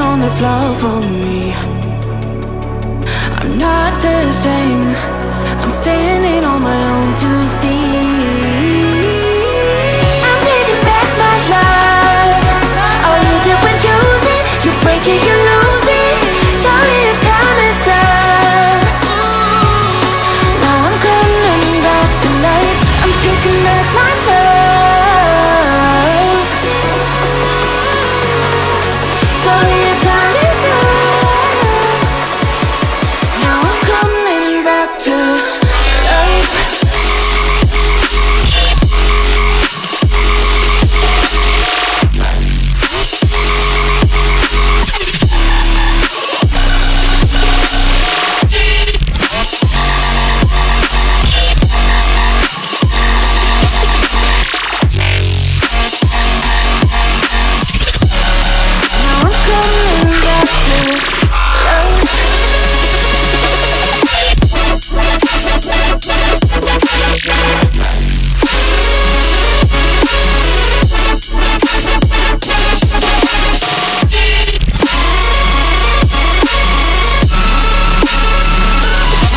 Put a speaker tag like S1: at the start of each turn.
S1: on the floor for me. I'm not the same. I'm standing on my own 2 feet. I'm taking back my love. All you did was use it. You break it, you lose it. Sorry, your time is up. Now I'm coming back to life. I'm taking back my love. Sorry.